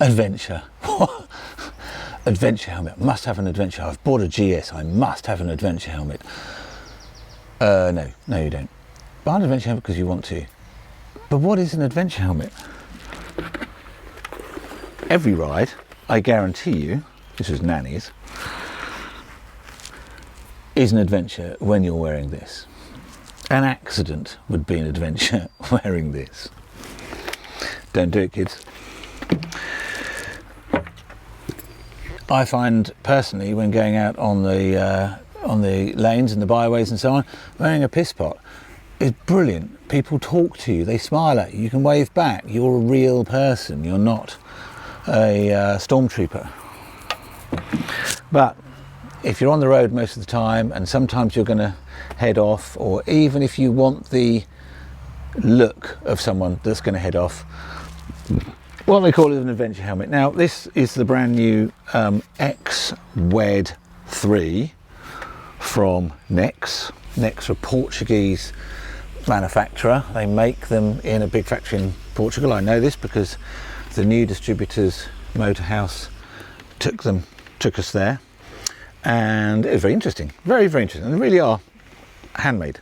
Adventure. Adventure helmet. Must have an adventure. I've bought a GS. I must have an adventure helmet. No, you don't. Buy an adventure helmet because you want to. But what is an adventure helmet? Every ride, I guarantee you, this is nannies, is an adventure when you're wearing this. An accident would be an adventure wearing this. Don't do it, kids. I find personally, when going out on the lanes and the byways and so on, wearing a piss pot is brilliant. People talk to you, they smile at you, you can wave back. You're a real person. You're not a stormtrooper. But if you're on the road most of the time, and sometimes you're going to head off, or even if you want the look of someone that's going to head off, well, they call it an adventure helmet. Now, this is the brand new X.WED3 from Nexx. Nexx are a Portuguese manufacturer. They make them in a big factory in Portugal. I know this because the new distributors, Motorhouse, took us there, and it was very interesting, very, very interesting. And they really are handmade.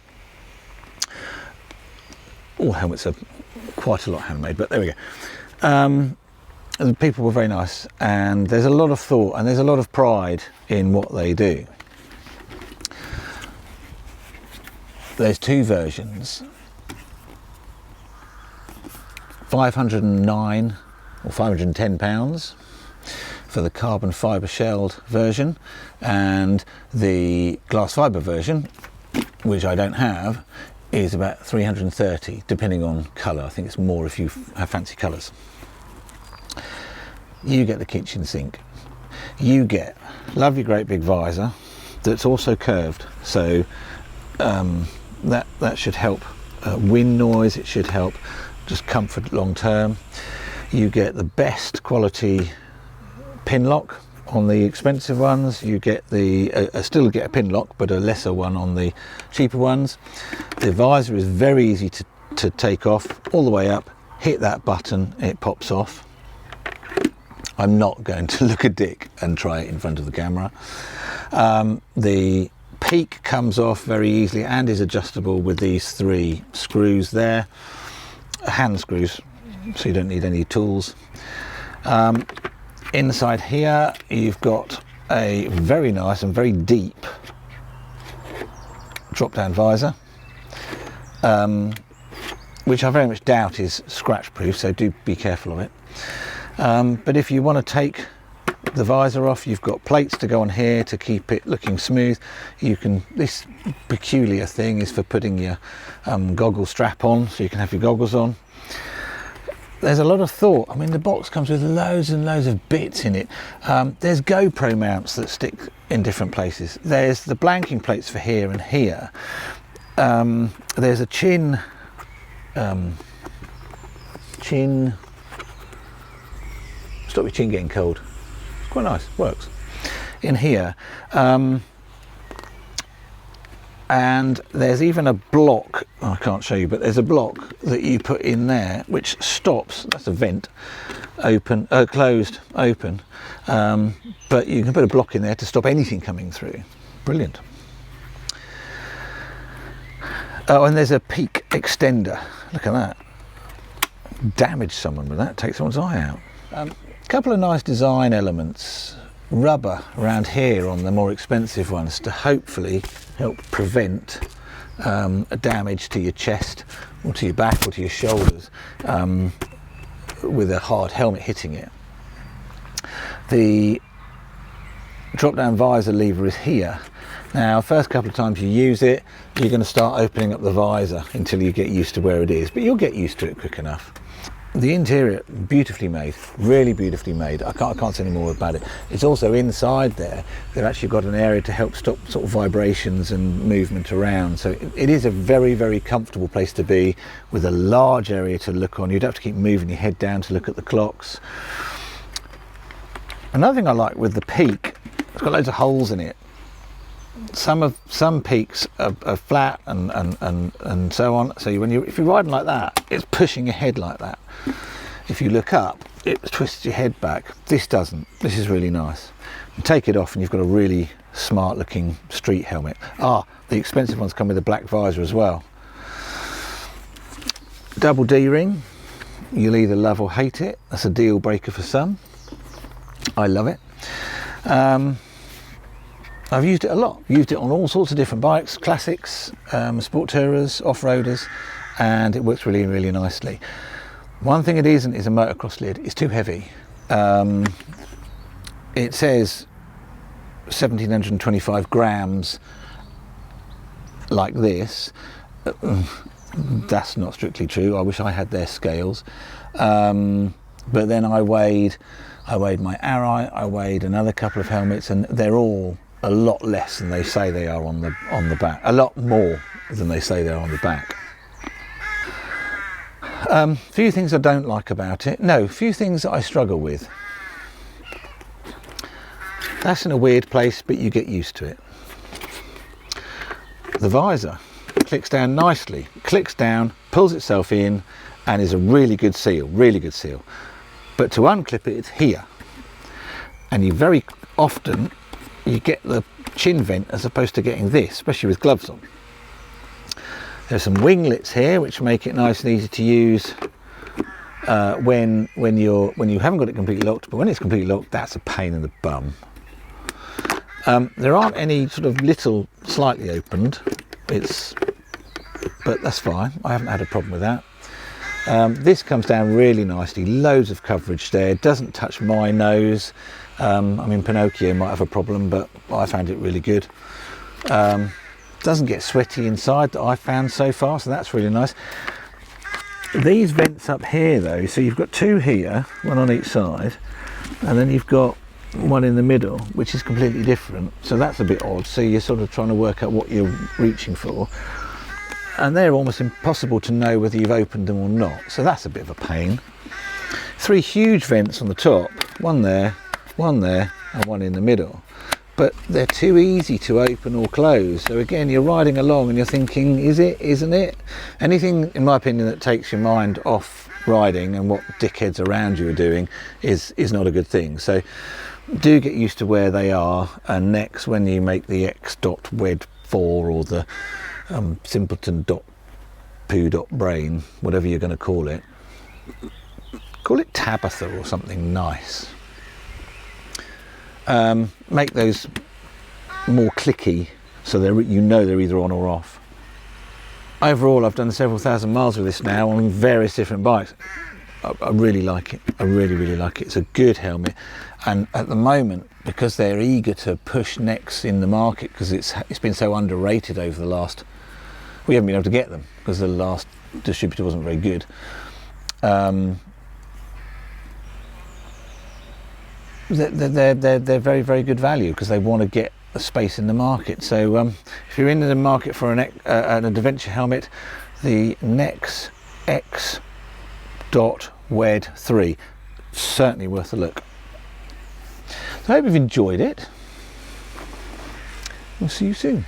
All helmets are quite a lot handmade, but there we go. The people were very nice, and there's a lot of thought and there's a lot of pride in what they do. There's two versions, 509 or 510 pounds for the carbon fibre shelled version, and the glass fibre version, which I don't have, is about 330, depending on colour. I think it's more if you have fancy colours. You get the kitchen sink. You get lovely great big visor that's also curved, so that should help wind noise. It should help just comfort long term. You get the best quality pin lock on the expensive ones. You get the still get a pin lock, but a lesser one on the cheaper ones. The visor is very easy to take off all the way up. Hit that button, it pops off. I'm not going to look a dick and try it in front of the camera. The peak comes off very easily and is adjustable with these three screws there, hand screws, so you don't need any tools. Inside here you've got a very nice and very deep drop-down visor, which I very much doubt is scratch proof, so do be careful of it. But if you want to take the visor off, you've got plates to go on here to keep it looking smooth. You can, this peculiar thing is for putting your goggle strap on, so you can have your goggles on. There's a lot of thought. I mean, the box comes with loads and loads of bits in it. There's GoPro mounts that stick in different places. There's the blanking plates for here and here. There's a chin stop your chin getting cold. It's quite nice, works. In here. And there's even a block, I can't show you, but there's a block that you put in there which stops, that's a vent, open, closed, open, but you can put a block in there to stop anything coming through. Brilliant. Oh, and there's a peak extender, look at that. Damage someone with that, take someone's eye out. A couple of nice design elements. Rubber around here on the more expensive ones to hopefully help prevent a damage to your chest or to your back or to your shoulders with a hard helmet hitting it. The drop down visor lever is here. Now, first couple of times you use it, you're going to start opening up the visor until you get used to where it is, but you'll get used to it quick enough. The interior, beautifully made, really beautifully made. I can't say any more about it. It's also inside there. They've actually got an area to help stop sort of vibrations and movement around. So it is a very, very comfortable place to be with a large area to look on. You'd have to keep moving your head down to look at the clocks. Another thing I like with the peak, it's got loads of holes in it. Some peaks are flat and so on. So if you're riding like that, it's pushing your head like that. If you look up, it twists your head back. This doesn't. This is really nice. You take it off and you've got a really smart looking street helmet. The expensive ones come with a black visor as well. Double D-ring. You'll either love or hate it. That's a deal breaker for some. I love it. I've used it a lot. Used it on all sorts of different bikes, classics, sport tourers, off-roaders, and it works really, really nicely. One thing it isn't is a motocross lid. It's too heavy. It says 1725 grams like this. That's not strictly true. I wish I had their scales. But then I weighed my Arai, I weighed another couple of helmets, and they're all a lot less than they say they are on the back. A lot more than they say they're on the back. Few things I don't like about it. No, few things that I struggle with. That's in a weird place, but you get used to it. The visor clicks down nicely, clicks down, pulls itself in, and is a really good seal, really good seal. But to unclip it, it's here. And you very often, you get the chin vent as opposed to getting this, especially with gloves on. There's some winglets here which make it nice and easy to use when you haven't got it completely locked, but when it's completely locked, that's a pain in the bum. There aren't any sort of little slightly opened, but that's fine. I haven't had a problem with that. This comes down really nicely, loads of coverage there, doesn't touch my nose. I mean, Pinocchio might have a problem, but I found it really good. Doesn't get sweaty inside that I've found so far, so that's really nice. These vents up here though, so you've got two here, one on each side, and then you've got one in the middle, which is completely different, so that's a bit odd. So you're sort of trying to work out what you're reaching for, and they're almost impossible to know whether you've opened them or not, so that's a bit of a pain. Three huge vents on the top, one there, and one in the middle, but they're too easy to open or close. So again, you're riding along and you're thinking, is it, isn't it? Anything, in my opinion, that takes your mind off riding and what dickheads around you are doing is not a good thing. So do get used to where they are, and next, when you make the X.WED3 or the simpleton.poo.brain, whatever you're going to call it Tabitha or something nice. Make those more clicky, so they're either on or off. Overall, I've done several thousand miles with this now on various different bikes. I really like it. I really like it. It's a good helmet, and at the moment, because they're eager to push Nexx in the market, because it's been so underrated over the last, we haven't been able to get them because the last distributor wasn't very good. They're very, very good value because they want to get a space in the market. So if you're in the market for an adventure helmet, the Nexx X.WED3, certainly worth a look. So I hope you've enjoyed it. We'll see you soon.